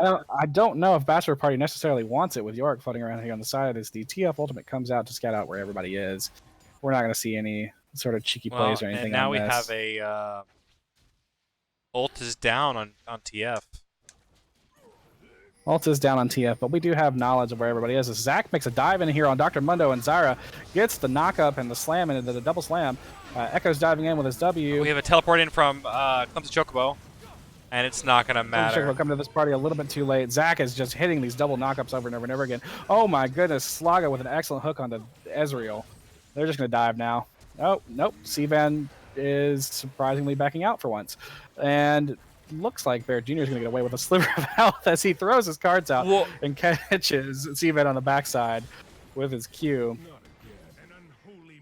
B: now, but I don't know if Bachelor Party necessarily wants it with Yorick floating around here on the side as the TF Ultimate comes out to scout out where everybody is. We're not going to see any sort of cheeky
A: Well,
B: plays or anything
A: and now
B: on
A: we
B: this.
A: have a ult is down on TF.
B: Ult is down on TF, but we do have knowledge of where everybody is. As Zach makes a dive in here on Dr. Mundo, and Zyra gets the knock-up and the slam into the double slam. Echo's diving in with his W.
A: We have a teleport in from Clumsy Chocobo, and it's not going to matter.
B: We'll come to this party a little bit too late. Zach is just hitting these double knockups over and over and over again. Oh my goodness, Slaga with an excellent hook onto Ezreal. They're just going to dive now. Oh, nope. Sivan is surprisingly backing out for once. And looks like Bear Jr. is going to get away with a sliver of health as he throws his cards out and catches Sivan on the backside with his Q.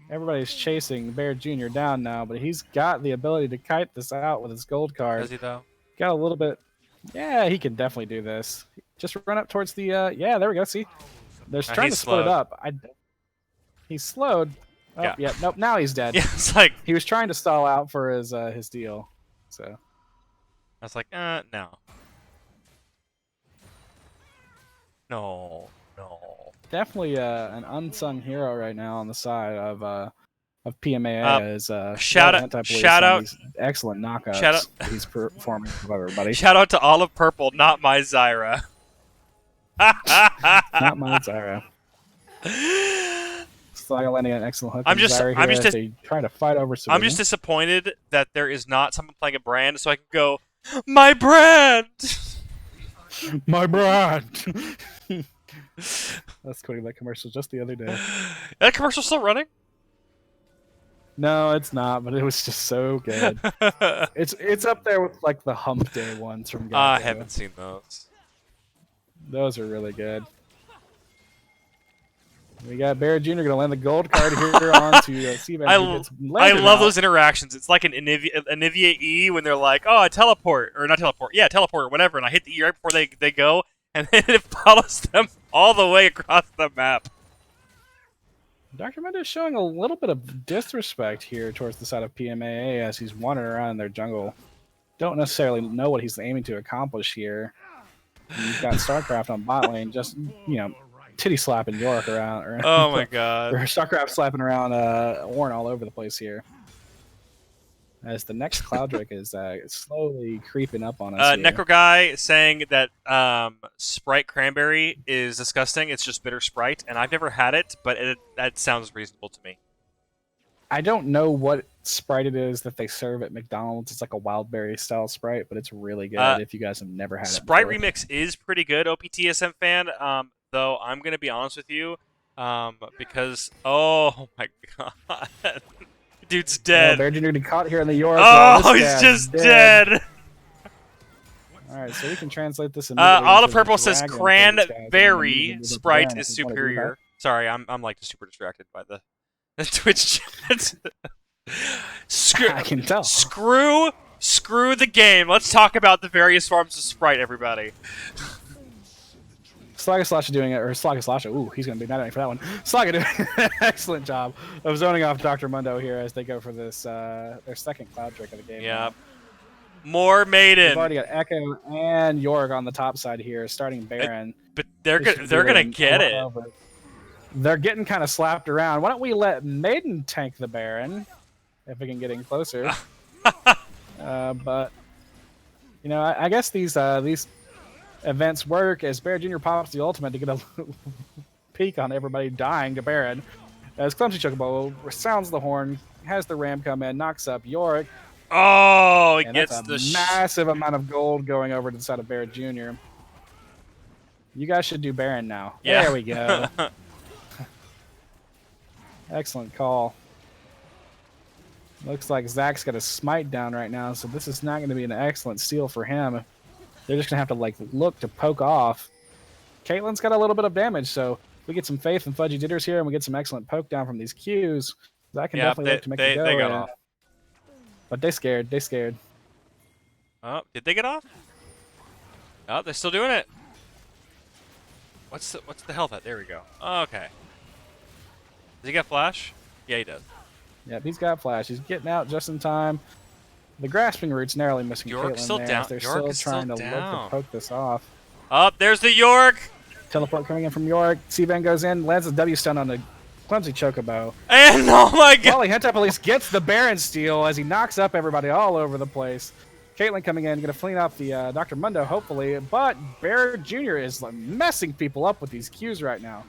B: Everybody's chasing Bear Jr. down now, but he's got the ability to kite this out with his gold card.
A: Does he, though?
B: Got a little bit. Yeah, he can definitely do this. Just run up towards the. Yeah, there we go. See, they're trying to split it up. He's slowed. Oh, yeah. Nope. Now he's dead.
A: Yeah, it's like
B: he was trying to stall out for his deal. So
A: I was like, no, no.
B: Definitely an unsung hero right now on the side of PMAA as
A: shout out
B: excellent knockouts he's performing for everybody.
A: Shout out to Olive Purple, not my Zyra.
B: Not my Zyra. Slaga landing an excellent hook. I'm just trying to fight over.
A: I'm just disappointed that there is not someone playing a brand, so I can go, my brand.
B: My brand. That's quoting that commercial just the other day.
A: That commercial's still running?
B: No, it's not, but it was just so good. It's up there with like the Hump Day ones from Gecko.
A: I haven't seen those.
B: Those are really good. We got Bear Jr. going to land the gold card here on to Seaman.
A: I love those interactions. It's like an Anivia E when they're like, oh, I teleport. Or not teleport. Yeah, teleport or whatever. And I hit the E right before they go. And then it follows them all the way across the map.
B: Dr. Mundo is showing a little bit of disrespect here towards the side of PMAA as he's wandering around in their jungle. Don't necessarily know what he's aiming to accomplish here. You've got StarCraft on bot lane, just, titty slapping York around.
A: Oh my god.
B: Or StarCraft slapping around Warren all over the place here. As the next Cloud Drake is slowly creeping up on us.
A: Necro Guy saying that Sprite Cranberry is disgusting. It's just bitter Sprite, and I've never had it, but that sounds reasonable to me.
B: I don't know what Sprite it is that they serve at McDonald's. It's like a wild berry style Sprite, but it's really good if you guys have never had it.
A: Sprite Remix is pretty good, OPTSM fan. Though I'm gonna be honest with you, because oh my god. Dude's dead.
B: Bear Jr. caught here in the York.
A: Oh, he's just dead.
B: Alright, so we can translate this.
A: Olive Purple says Cranberry Sprite is superior. Sorry, I'm like super distracted by the Twitch chat.
B: I can tell.
A: Screw the game. Let's talk about the various forms of Sprite, everybody.
B: Slaga Slash doing it, or Slaga Slash. Ooh, he's going to be mad at me for that one. Slaga doing an excellent job of zoning off Dr. Mundo here as they go for this their second Cloud Drake of the game.
A: Yeah. More Maiden.
B: We've already got Echo and Yorg on the top side here, starting Baron.
A: But they're gonna get it.
B: They're getting kind of slapped around. Why don't we let Maiden tank the Baron if we can get in closer? But I guess these events work as Bear Jr. pops the ultimate to get a peek on everybody dying to Baron. As Clumsy Chocobo sounds the horn, has the ram come in, knocks up Yorick.
A: Oh, he gets
B: the massive amount of gold going over to the side of Bear Jr. You guys should do Baron now.
A: Yeah.
B: There we go. Excellent call. Looks like Zach's got a smite down right now, so this is not going to be an excellent steal for him. They're just going to have to look to poke off. Caitlyn's got a little bit of damage, so we get some faith and Fudgy Jitters here, and we get some excellent poke down from these Qs. That can definitely look to make it go.
A: They got off.
B: But they scared. They scared.
A: Oh, did they get off? Oh, they're still doing it. What's the health at? There we go. Okay. Does he got flash? Yeah, he does.
B: Yep, he's got flash. He's getting out just in time. The grasping root's narrowly missing
A: York's
B: Caitlyn
A: still
B: there
A: down.
B: as they're
A: York
B: still
A: is still
B: trying to look
A: down.
B: to poke this off.
A: Up, there's the York!
B: Teleport coming in from York. C-Van goes in, lands a W stun on the clumsy Chocobo.
A: And oh my god!
B: Wally Hentai Police gets the Baron steal as he knocks up everybody all over the place. Caitlyn coming in, going to clean up the Dr. Mundo, hopefully. But Bear Jr. is like, messing people up with these Qs right now.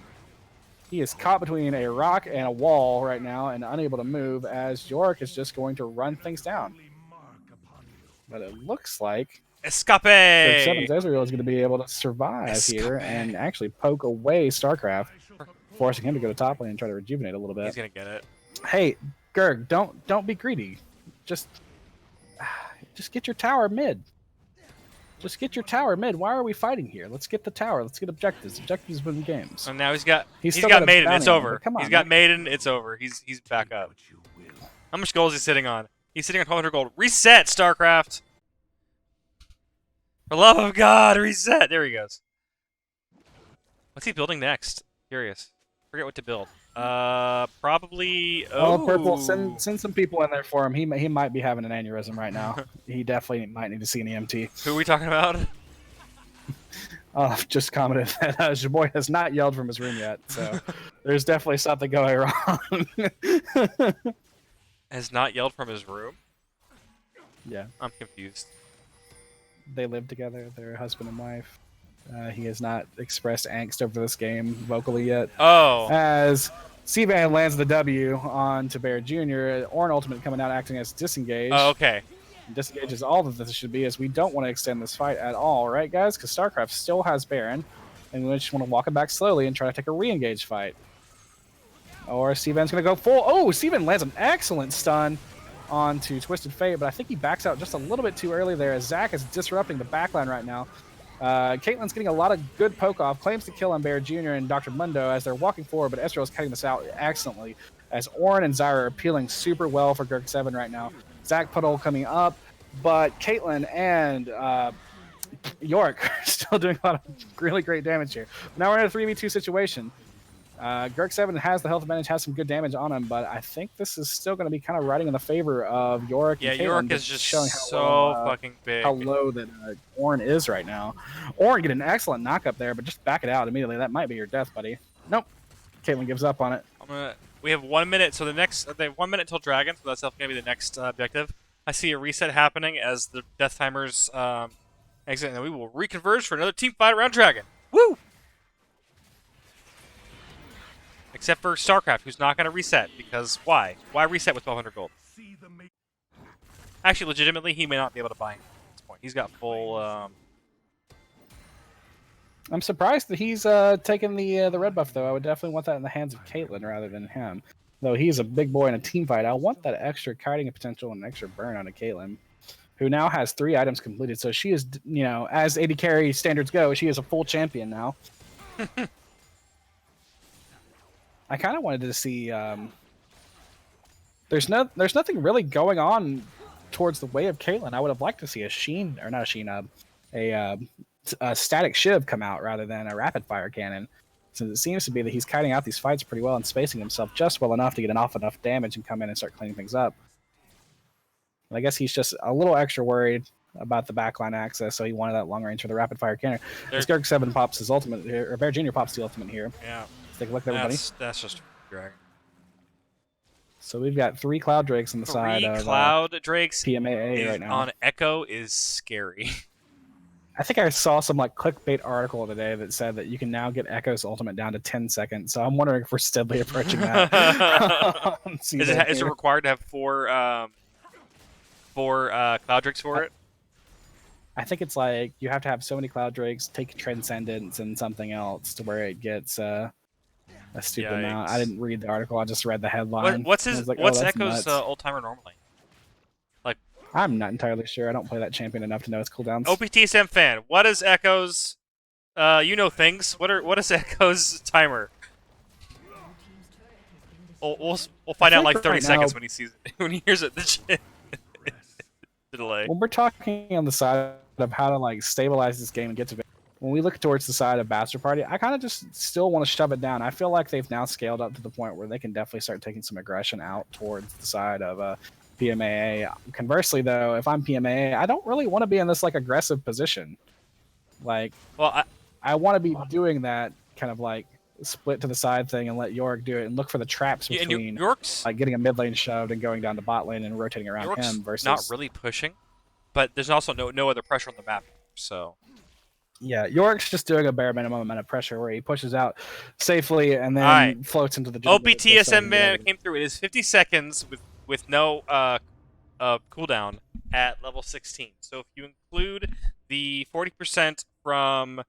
B: He is caught between a rock and a wall right now and unable to move as York is just going to run things down. But it looks like
A: Escape!
B: Seven's Ezreal is going to be able to survive here and actually poke away StarCraft, forcing him to go to top lane and try to rejuvenate a little bit.
A: He's gonna get it.
B: Hey, Gerg, don't be greedy. Just get your tower mid. Just get your tower mid. Why are we fighting here? Let's get the tower. Let's get objectives. Objectives win games.
A: And now he's got
B: still
A: got
B: a
A: Maiden.
B: bounty
A: It's
B: on him,
A: over.
B: but come on,
A: He's got
B: man.
A: Maiden. It's over. He's back up. How much gold is he sitting on? He's sitting on 1,200 gold. Reset, StarCraft. For love of God, reset. There he goes. What's he building next? Curious. Forget what to build. Probably.
B: Oh, Purple, send some people in there for him. He might be having an aneurysm right now. He definitely might need to see an EMT.
A: Who are we talking about?
B: Just commented that Jaboy has not yelled from his room yet, so there's definitely something going wrong.
A: Has not yelled from his room?
B: Yeah,
A: I'm confused.
B: they live together. They're husband and wife. He has not expressed angst over this game vocally yet.
A: Oh.
B: As C-Van lands the W on to Bear Jr., Ornn Ultimate coming out acting as disengage.
A: Oh, okay.
B: Disengage is all that this should be, as we don't want to extend this fight at all, right, guys? Because StarCraft still has Baron, and we just want to walk it back slowly and try to take a re-engage fight. Or C-Van's going to go full. Oh, C-Van lands an excellent stun onto Twisted Fate, but I think he backs out just a little bit too early there, as Zach is disrupting the backline right now. Caitlyn's getting a lot of good poke off, claims to kill on Bear Jr. and Dr. Mundo as they're walking forward, but Ezreal is cutting this out excellently, as Ornn and Zyra are peeling super well for Gurk 7 right now. Zach Puddle coming up, but Caitlyn and York are still doing a lot of really great damage here. Now we're in a 3v2 situation. Gurk 7 has the health advantage, has some good damage on him, but I think this is still going to be kind of riding in the favor of York.
A: Yeah,
B: and Caitlyn,
A: York is just
B: showing how
A: so
B: low,
A: fucking big.
B: how low that Ornn is right now. Ornn get an excellent knock up there, but just back it out immediately. That might be your death, buddy. Nope. Caitlyn gives up on it.
A: We have 1 minute, so they have 1 minute till Dragon, so that's definitely going to be the next objective. I see a reset happening as the death timers exit, and then we will reconverge for another team fight around Dragon. Woo! Except for StarCraft, who's not going to reset, because why? Why reset with 1,200 gold? Actually, legitimately, he may not be able to buy anything at this point. He's got full...
B: I'm surprised that he's taking the red buff, though. I would definitely want that in the hands of Caitlyn rather than him. Though he's a big boy in a team fight, I want that extra kiting potential and extra burn on a Caitlyn, who now has 3 items completed. So she is, you know, as AD carry standards go, she is a full champion now. I kind of wanted to see. There's nothing really going on towards the way of Caitlyn. I would have liked to see a Sheen, or not a Sheen, a static Shiv come out rather than a rapid fire cannon. Since it seems to be that he's kiting out these fights pretty well and spacing himself just well enough to get enough damage and come in and start cleaning things up. But I guess he's just a little extra worried about the backline access, so he wanted that long range for the rapid fire cannon. As Gurk 7 pops his ultimate here, or Bear Jr. pops the ultimate here.
A: Yeah.
B: Let's take a look at everybody.
A: That's just Dragon.
B: So we've got 3 Cloud Drakes on the side of
A: Cloud Drakes
B: PMAA right now.
A: On Echo is scary.
B: I think I saw some like clickbait article today that said that you can now get Echo's ultimate down to 10 seconds. So I'm wondering if we're steadily approaching that.
A: Is it required to have 4 Cloud Drakes for it?
B: I think it's like you have to have so many Cloud Drakes, take Transcendence and something else to where it gets a stupid amount. I didn't read the article. I just read the headline.
A: What's
B: Echo's
A: old timer normally?
B: I'm not entirely sure. I don't play that champion enough to know its cooldowns.
A: OPTSM fan, what is Echo's? You know things. What is Echo's timer? We'll find out in like 30 seconds when he sees it, when he hears it. The delay.
B: When we're talking on the side of how to like stabilize this game and get to, when we look towards the side of Bastard Party, I kind of just still want to shove it down. I feel like they've now scaled up to the point where they can definitely start taking some aggression out towards the side of PMAA. Conversely, though, if I'm PMAA, I don't really want to be in this like aggressive position. Like,
A: Well,
B: I want to be doing that kind of like split to the side thing and let Yorick do it and look for the traps
A: and
B: between
A: York's
B: like getting a mid lane shoved and going down to bot lane and rotating around him versus
A: not really pushing, but there's also no other pressure on the map. So
B: yeah, Yorick's just doing a bare minimum amount of pressure where he pushes out safely and then
A: Alright.
B: floats into the jungle.
A: OPTSM man came through. It is 50 seconds with no cooldown at level 16. So if you include the 40% from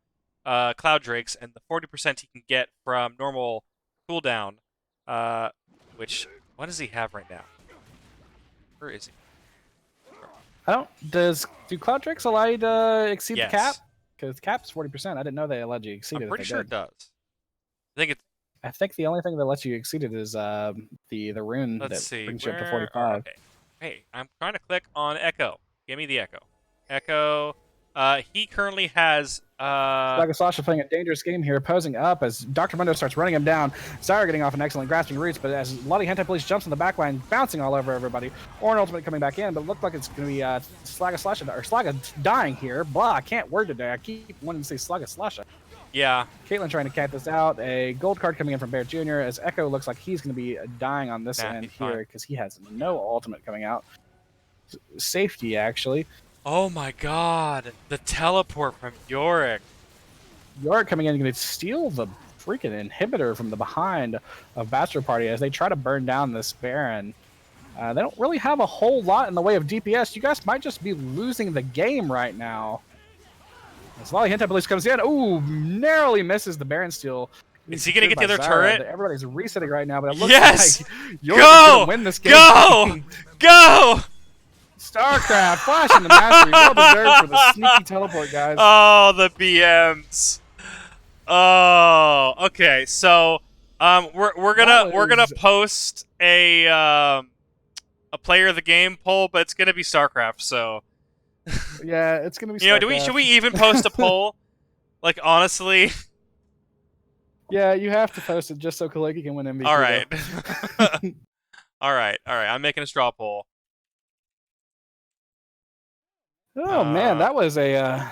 A: Cloud Drakes and the 40% he can get from normal cooldown, which what does he have right now? Where is he?
B: Do Cloud Drakes allow you to exceed
A: Yes.
B: the cap? Because the cap's 40%. I didn't know they allowed you to exceed it.
A: I'm pretty
B: if they
A: sure
B: did.
A: it does. I think it's.
B: I think the only thing that lets you exceed it is the rune
A: Let's
B: that
A: see.
B: brings you up to
A: Where
B: 45.
A: okay. Hey, I'm trying to click on Echo. Give me the Echo. Echo. He currently has.
B: Sasha playing a dangerous game here, posing up as Dr. Mundo starts running him down. Zyra getting off an excellent grasping roots, but as Lottie Hentai Police jumps in the back line, bouncing all over everybody. Or an ultimate coming back in, but it looked like it's going to be Slaga dying here. Blah, I can't word today. I keep wanting to say Slaga.
A: Yeah.
B: Caitlyn trying to cat this out. A gold card coming in from Bear Jr. as Echo looks like he's going to be dying on this end here because he has no ultimate coming out. Safety, actually.
A: Oh my god. The teleport from Yorick.
B: Yorick coming in and going to steal the freaking inhibitor from the behind of Bachelor Party as they try to burn down this Baron. They don't really have a whole lot in the way of DPS. You guys might just be losing the game right now. As Lolly Hentai Police comes in. Ooh, narrowly misses the Baron steal.
A: Is he going to get the other turret?
B: Everybody's resetting right now, but it looks
A: yes!
B: like Yorick is going to win this game.
A: Go! Go!
B: StarCraft flashing the mastery. Well deserved for the sneaky teleport, guys.
A: Oh, the BMs. Oh, okay. So, we're gonna post a player of the game poll, but it's gonna be StarCraft. So,
B: yeah, it's gonna be.
A: Should we even post a poll? Like honestly.
B: Yeah, you have to post it just so Kaleki can win MVP.
A: All right. All right. I'm making a straw poll.
B: Oh man, that was a.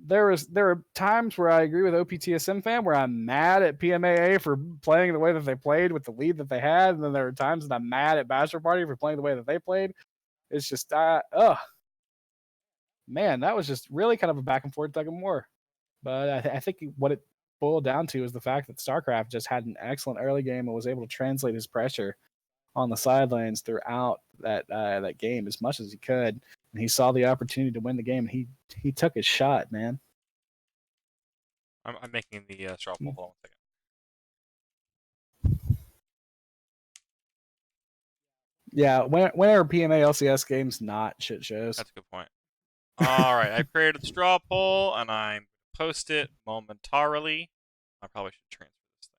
B: There were times where I agree with OPTSM fan where I'm mad at PMAA for playing the way that they played with the lead that they had, and then there were times that I'm mad at Bachelor Party for playing the way that they played. It's just man, that was just really kind of a back and forth tug of war. But I think what it boiled down to is the fact that StarCraft just had an excellent early game and was able to translate his pressure on the sidelines throughout that game as much as he could. And he saw the opportunity to win the game. And he took his shot, man.
A: I'm making the straw poll. Hold on a second.
B: Yeah, when are PMA LCS games not shit shows?
A: That's a good point. All right, I created the straw poll and I'm going to post it momentarily. I probably should transfer this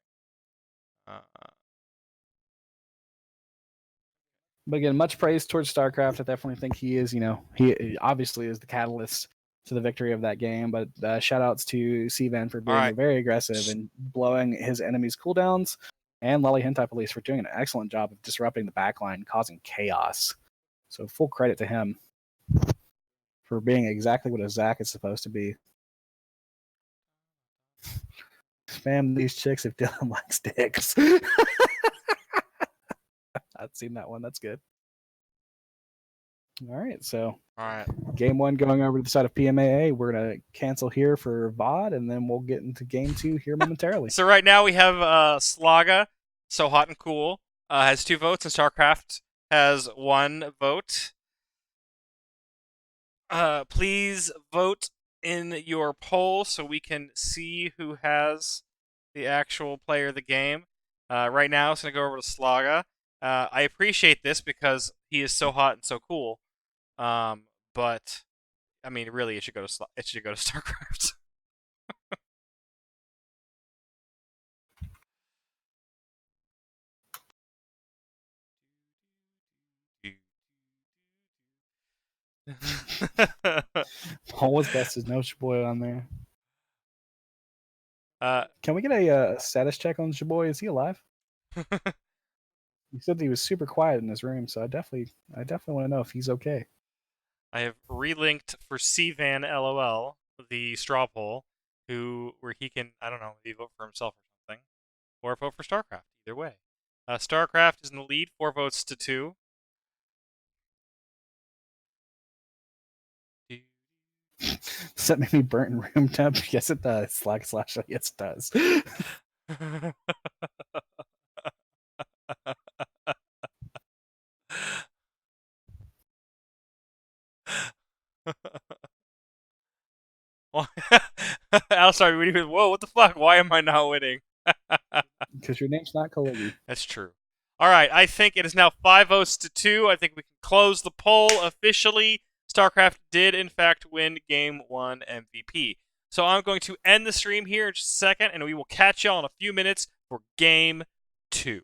A: thing.
B: But again, much praise towards StarCraft. I definitely think he is, he obviously is the catalyst to the victory of that game. But shout outs to Cvan for being very aggressive and blowing his enemies' cooldowns, and Lolly Hentai Police for doing an excellent job of disrupting the backline, causing chaos. So full credit to him for being exactly what a Zac is supposed to be. Spam these chicks if Dylan likes dicks. I've seen that one. That's good. All right, so game one going over to the side of PMAA. We're gonna cancel here for VOD, and then we'll get into game two here momentarily.
A: So right now we have Slaga, so hot and cool, has 2 votes, and StarCraft has 1 vote. Please vote in your poll so we can see who has the actual player of the game. Right now, it's going to go over to Slaga. I appreciate this because he is so hot and so cool. But I mean, really, it should go to StarCraft.
B: Always best is no Shaboy on there. Can we get a status check on Shaboy? Is he alive? He said he was super quiet in his room, so I definitely want to know if he's okay.
A: I have relinked for CVan LOL, the straw poll, where he can, I don't know, maybe vote for himself or something, or vote for StarCraft. Either way, StarCraft is in the lead, 4 votes to 2.
B: Does that make me burnt in room temp? Yes, it does. // yes, it does.
A: Al, sorry, whoa, what the fuck? Why am I not winning?
B: Because your name's not Kaligi.
A: That's true. All right, I think it is now 5 votes to 2. I think we can close the poll officially. StarCraft did, in fact, win Game 1 MVP. So I'm going to end the stream here in just a second, and we will catch y'all in a few minutes for Game 2.